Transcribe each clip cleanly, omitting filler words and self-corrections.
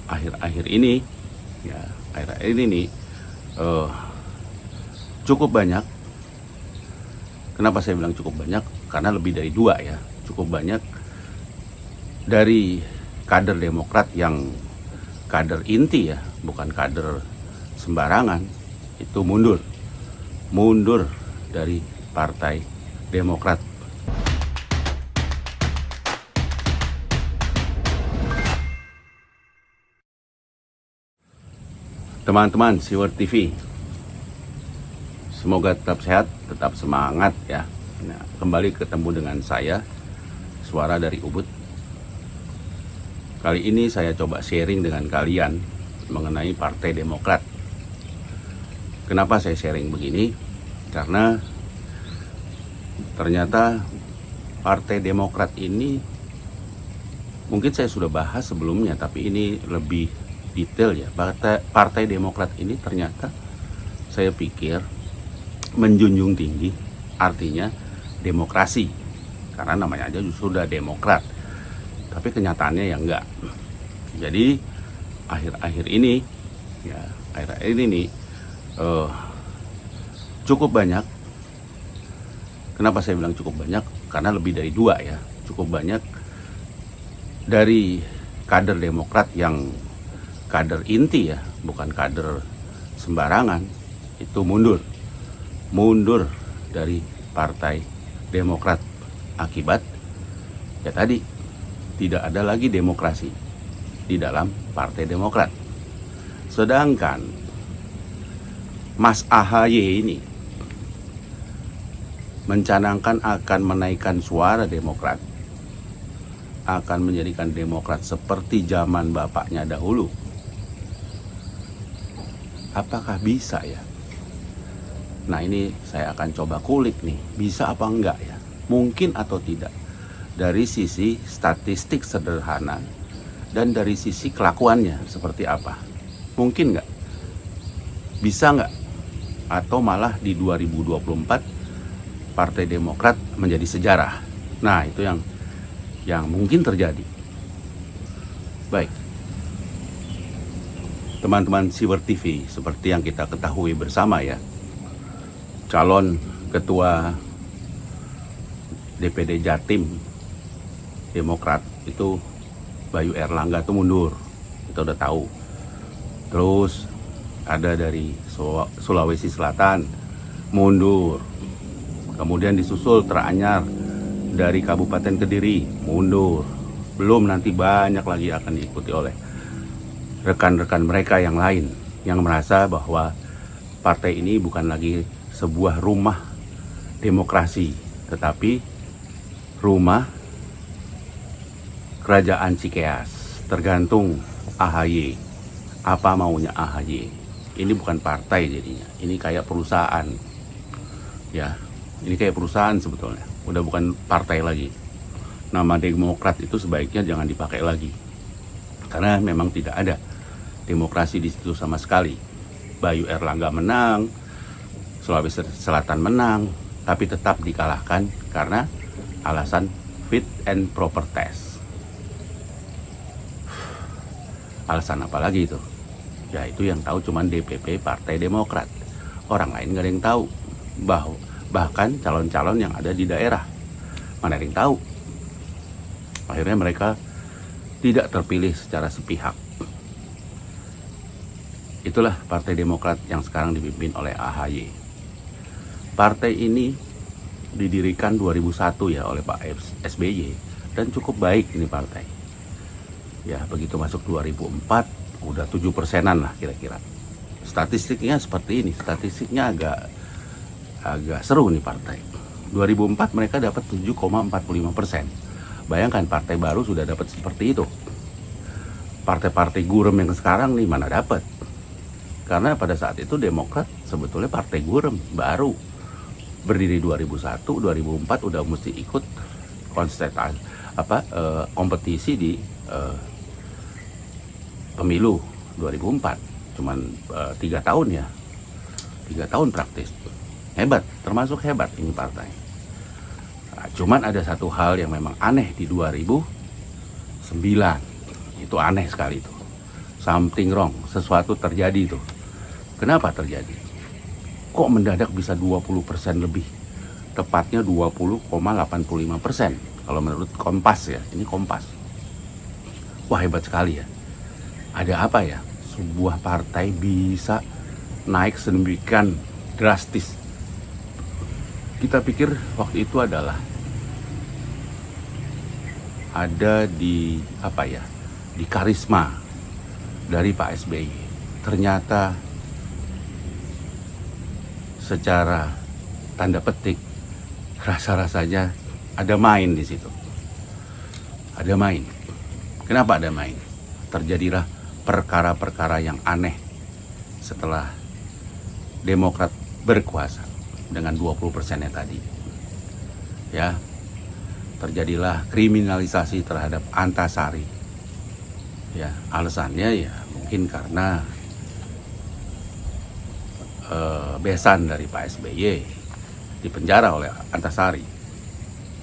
akhir-akhir ini ya akhir-akhir ini nih cukup banyak. Kenapa saya bilang cukup banyak? Karena lebih dari dua ya. Cukup banyak dari kader Demokrat yang kader inti ya, bukan kader sembarangan, itu mundur dari Partai Demokrat. Teman-teman Siwer TV, semoga tetap sehat, tetap semangat ya. Nah, kembali ketemu dengan saya, Suara dari Ubud. Kali ini saya coba sharing dengan kalian mengenai Partai Demokrat. Kenapa saya sharing begini? Karena ternyata Partai Demokrat ini mungkin saya sudah bahas sebelumnya, tapi ini lebih detail ya. Partai Demokrat ini ternyata saya pikir menjunjung tinggi artinya demokrasi, karena namanya aja sudah Demokrat, tapi kenyataannya ya enggak. Jadi akhir-akhir ini nih cukup banyak. Kenapa saya bilang cukup banyak? Karena lebih dari dua ya. Cukup banyak dari kader Demokrat yang kader inti ya, bukan kader sembarangan, itu mundur dari Partai Demokrat. Akibat ya tadi, tidak ada lagi demokrasi di dalam Partai Demokrat. Sedangkan Mas AHY ini mencanangkan akan menaikkan suara Demokrat, akan menjadikan Demokrat seperti zaman bapaknya dahulu. Apakah bisa ya? Nah, ini saya akan coba kulik nih, bisa apa enggak ya? Mungkin atau tidak. Dari sisi statistik sederhana dan dari sisi kelakuannya seperti apa. Mungkin enggak? Bisa enggak? Atau malah di 2024 Partai Demokrat menjadi sejarah. Nah, itu yang mungkin terjadi. Baik. Teman-teman Siwer TV, seperti yang kita ketahui bersama ya, calon ketua DPD Jatim Demokrat itu Bayu Erlangga itu mundur, kita udah tahu. Terus ada dari Sulawesi Selatan mundur, kemudian disusul Teranyar dari Kabupaten Kediri mundur, belum nanti banyak lagi akan diikuti oleh rekan-rekan mereka yang lain yang merasa bahwa partai ini bukan lagi sebuah rumah demokrasi, tetapi rumah kerajaan Cikeas. Tergantung AHY, apa maunya AHY. Ini bukan partai jadinya, ini kayak perusahaan ya, ini kayak perusahaan sebetulnya, udah bukan partai lagi. Nama Demokrat itu sebaiknya jangan dipakai lagi, karena memang tidak ada demokrasi di situ sama sekali. Bayu Erlangga menang, Sulawesi Selatan menang, tapi tetap dikalahkan karena alasan fit and proper test. Alasan apa lagi itu? Ya itu yang tahu cuman DPP Partai Demokrat. Orang lain nggak ada yang tahu. Bahkan calon-calon yang ada di daerah, mana ada yang tahu. Akhirnya mereka tidak terpilih secara sepihak. Itulah Partai Demokrat yang sekarang dipimpin oleh AHY. Partai ini didirikan 2001 ya oleh Pak SBY, dan cukup baik ini partai. Ya, begitu masuk 2004 udah 7%-an lah kira-kira. Statistiknya seperti ini, statistiknya agak seru nih partai. 2004 mereka dapat 7,45%. Bayangkan partai baru sudah dapat seperti itu. Partai-partai gurem yang sekarang nih mana dapat? Karena pada saat itu Demokrat sebetulnya partai gurem baru berdiri 2001, 2004 udah mesti ikut kompetisi di pemilu 2004. Cuman 3 tahun ya, 3 tahun praktis. Hebat, termasuk hebat ini partai. Nah, cuman ada satu hal yang memang aneh di 2009. Itu aneh sekali itu. something wrong, sesuatu terjadi tuh. Kenapa terjadi? Kok mendadak bisa 20% lebih? Tepatnya 20,85% kalau menurut Kompas ya, ini Kompas. Wah, hebat sekali ya. Ada apa ya? Sebuah partai bisa naik sedemikian drastis. Kita pikir waktu itu adalah ada di apa ya? Di karisma dari Pak SBY. Ternyata secara tanda petik rasa-rasanya ada main di situ. Ada main. Kenapa ada main? Terjadilah perkara-perkara yang aneh setelah Demokrat berkuasa dengan 20%-nya tadi. Ya. Terjadilah kriminalisasi terhadap Antasari. Ya, alasannya ya mungkin karena besan dari Pak SBY dipenjara oleh Antasari.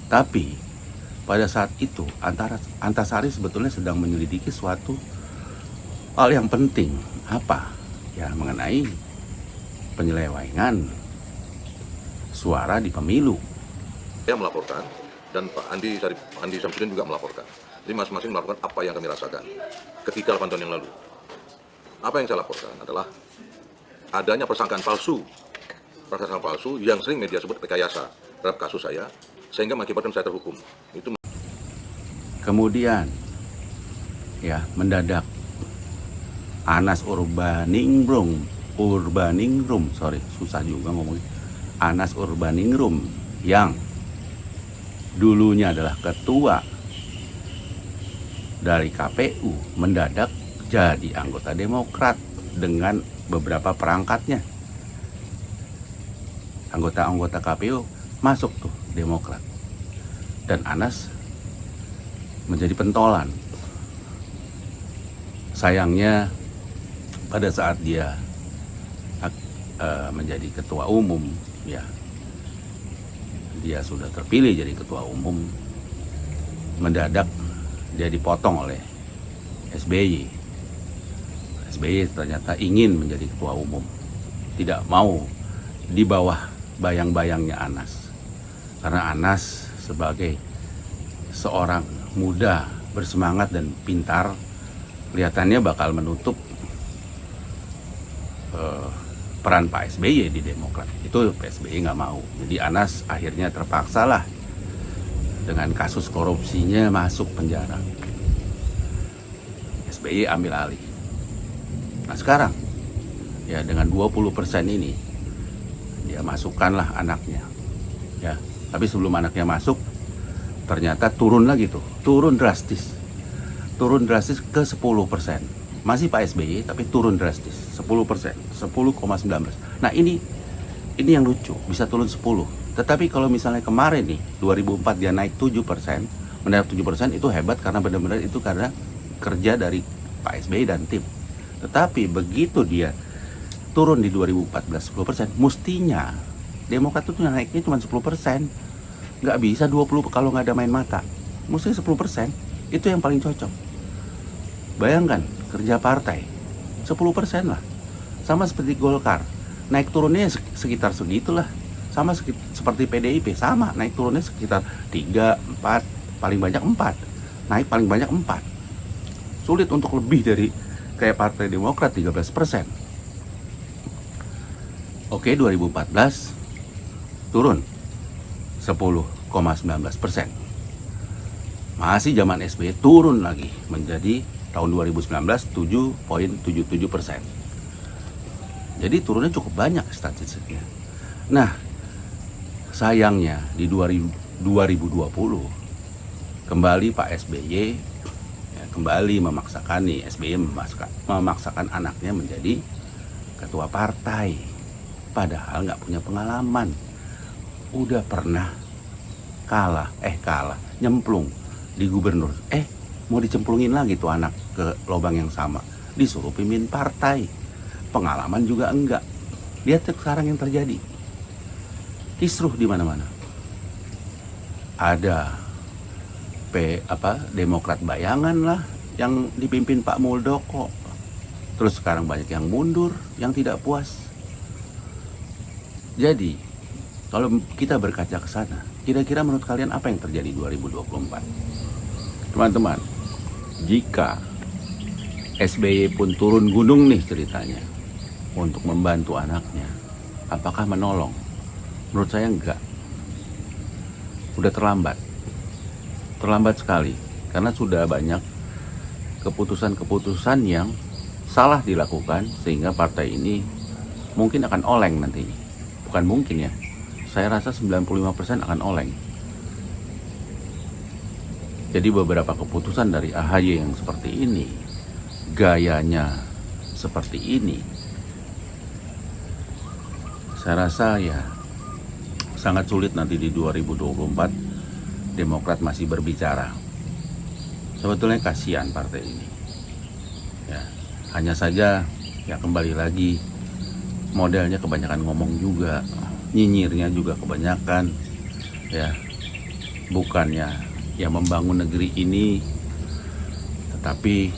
Tapi pada saat itu Antasari sebetulnya sedang menyelidiki suatu hal yang penting. Apa? Ya, mengenai penyelewengan suara di pemilu. Saya melaporkan dan Pak Andi Samsudin juga melaporkan. Jadi masing-masing melaporkan apa yang kami rasakan ketika 8 tahun yang lalu. Apa yang saya laporkan adalah adanya persangkaan palsu yang sering media sebut rekayasa terhadap kasus saya, sehingga mengakibatkan saya terhukum. Itu. Kemudian ya mendadak Anas Urbaningrum, susah juga ngomongnya. Anas Urbaningrum yang dulunya adalah ketua dari KPU mendadak jadi anggota Demokrat dengan beberapa perangkatnya. Anggota-anggota KPU masuk tuh Demokrat. Dan Anas menjadi pentolan. Sayangnya pada saat dia menjadi ketua umum, ya dia sudah terpilih jadi ketua umum, mendadak dia dipotong oleh SBY. SBY ternyata ingin menjadi ketua umum, tidak mau di bawah bayang-bayangnya Anas, karena Anas sebagai seorang muda bersemangat dan pintar kelihatannya bakal menutup peran Pak SBY di Demokrat. Itu Pak SBY nggak mau. Jadi Anas akhirnya terpaksa lah dengan kasus korupsinya masuk penjara. SBY ambil alih. Nah sekarang ya dengan 20% ini dia masukkanlah anaknya. Ya, tapi sebelum anaknya masuk ternyata turun lagi tuh, turun drastis ke 10%. Masih Pak SBY tapi turun drastis 10%, 10,19. Nah ini yang lucu, bisa turun 10. Tetapi kalau misalnya kemarin nih 2004 dia naik 7%, mendapat 7% itu hebat karena benar-benar itu karena kerja dari Pak SBY dan tim. Tetapi begitu dia turun di 2014 10%, mestinya Demokrat itu naiknya cuma 10%. Nggak bisa 20 kalau nggak ada main mata. Mesti 10%. Itu yang paling cocok. Bayangkan kerja partai 10% lah. Sama seperti Golkar. Naik turunnya sekitar segitulah. Sama seperti PDIP, sama naik turunnya sekitar 3, 4, paling banyak 4. Naik paling banyak 4. Sulit untuk lebih dari kayak Partai Demokrat 13%. Oke, 2014 turun 10,19%. Masih zaman SBY turun lagi menjadi tahun 2019 7,77%. Jadi turunnya cukup banyak statistiknya. Nah, sayangnya di 2020 kembali Pak SBY ya, kembali memaksakan nih SBY memaksakan anaknya menjadi ketua partai, padahal nggak punya pengalaman. Udah pernah kalah nyemplung di gubernur, mau dicemplungin lagi tuh anak ke lubang yang sama, disuruh pimpin partai, pengalaman juga enggak. Lihat sekarang yang terjadi, kisruh di mana-mana. Ada Demokrat bayangan lah yang dipimpin Pak Muldoko, Terus sekarang banyak yang mundur, yang tidak puas. Jadi, kalau kita berkaca ke sana, kira-kira menurut kalian apa yang terjadi 2024? Teman-teman, jika SBY pun turun gunung nih ceritanya untuk membantu anaknya, apakah menolong? Menurut saya enggak. Udah terlambat sekali, karena sudah banyak keputusan-keputusan yang salah dilakukan sehingga partai ini mungkin akan oleng nantinya. Bukan mungkin ya, saya rasa 95% akan oleng. Jadi beberapa keputusan dari AHY yang seperti ini, gayanya seperti ini, saya rasa ya sangat sulit nanti di 2024 Demokrat masih berbicara. Sebetulnya kasihan partai ini. Ya, hanya saja ya kembali lagi modelnya kebanyakan ngomong juga, nyinyirnya juga kebanyakan. Ya, bukannya ya membangun negeri ini, tetapi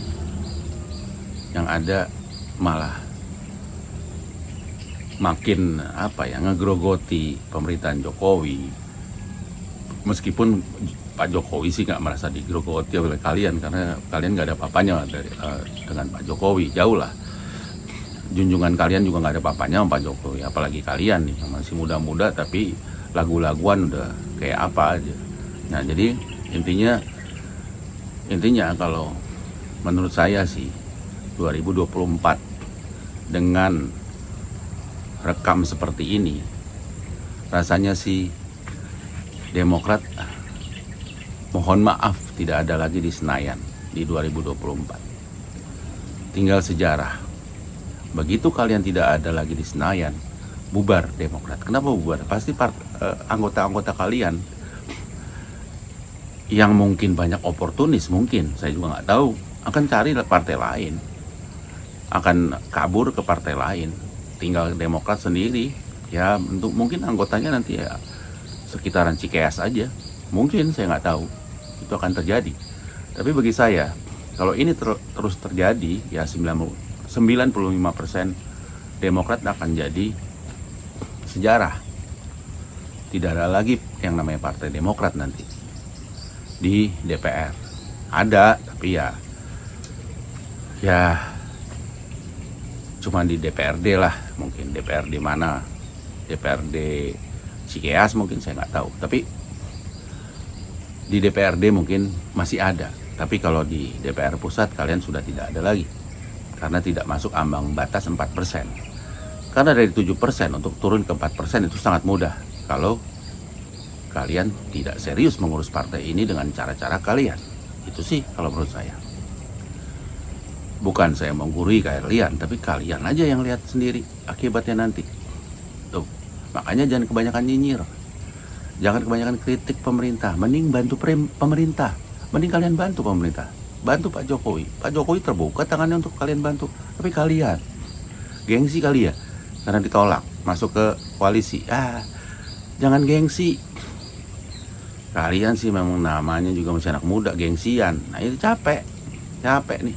yang ada malah makin ngegrogoti pemerintahan Jokowi. Meskipun Pak Jokowi sih nggak merasa digrogoti oleh kalian, karena kalian nggak ada apa-apanya dengan Pak Jokowi, jauh lah. Junjungan kalian juga nggak ada apa-apanya sama Pak Jokowi, apalagi kalian nih yang masih muda-muda tapi lagu-laguan udah kayak apa aja. Nah, jadi intinya kalau menurut saya sih 2024 dengan rekam seperti ini, rasanya sih Demokrat mohon maaf tidak ada lagi di Senayan di 2024. Tinggal sejarah. Begitu kalian tidak ada lagi di Senayan, bubar Demokrat. Kenapa bubar? Pasti anggota-anggota kalian yang mungkin banyak oportunis, mungkin saya juga nggak tahu, akan cari partai lain, akan kabur ke partai lain. Tinggal Demokrat sendiri. Ya, untuk mungkin anggotanya nanti ya sekitaran Cikeas aja, mungkin, saya nggak tahu itu akan terjadi. Tapi bagi saya, kalau ini terus terjadi, ya 95% Demokrat akan jadi sejarah. Tidak ada lagi yang namanya Partai Demokrat nanti di DPR. Ada, tapi ya cuma di DPRD lah, mungkin DPRD mana, DPRD Cikeas mungkin, saya nggak tahu. Tapi di DPRD mungkin masih ada. Tapi kalau di DPR pusat kalian sudah tidak ada lagi, karena tidak masuk ambang batas 4%. Karena dari 7% untuk turun ke 4% itu sangat mudah kalau kalian tidak serius mengurus partai ini dengan cara-cara kalian. Itu sih kalau menurut saya. Bukan saya menggurui kalian, tapi kalian aja yang lihat sendiri akibatnya nanti. Tuh, makanya jangan kebanyakan nyinyir. Jangan kebanyakan kritik pemerintah. Mending bantu pemerintah. Mending kalian bantu pemerintah. Bantu Pak Jokowi. Pak Jokowi terbuka tangannya untuk kalian bantu. Tapi kalian, gengsi kali ya, karena ditolak masuk ke koalisi. Jangan gengsi. Kalian sih memang namanya juga masih anak muda, gengsian. Nah, itu capek nih.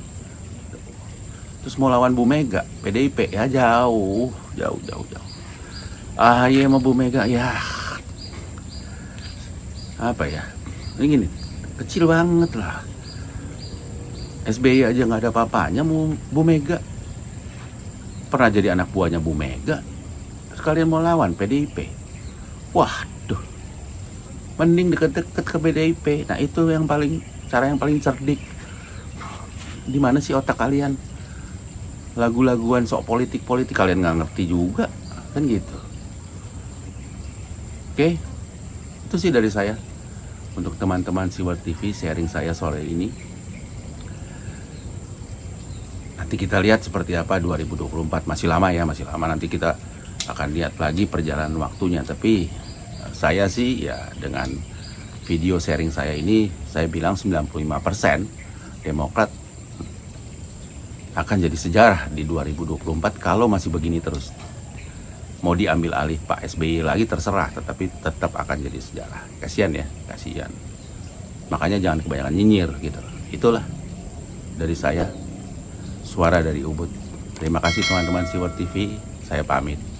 Terus mau lawan Bu Mega, PDIP, ya jauh. AHY sama Bu Mega, ya apa ya, ini gini, kecil banget lah. SBY aja nggak ada apa-apanya, Bu Mega pernah jadi anak buahnya Bu Mega. Terus kalian mau lawan PDIP, waduh, mending deket-deket ke PDIP. Nah, itu cara yang paling cerdik. Di mana sih otak kalian? Lagu-laguan sok politik kalian nggak ngerti juga, kan gitu. Oke, itu sih dari saya untuk teman-teman Siwar TV, sharing saya sore ini. Nanti kita lihat seperti apa 2024. Masih lama ya, nanti kita akan lihat lagi perjalanan waktunya. Tapi saya sih ya dengan video sharing saya ini, saya bilang 95% Demokrat akan jadi sejarah di 2024 kalau masih begini terus. Mau diambil alih Pak SBY lagi terserah, tetapi tetap akan jadi sejarah. Kasihan. Makanya jangan kebanyakan nyinyir gitu. Itulah dari saya, suara dari Ubud. Terima kasih teman-teman Siwot TV, saya pamit.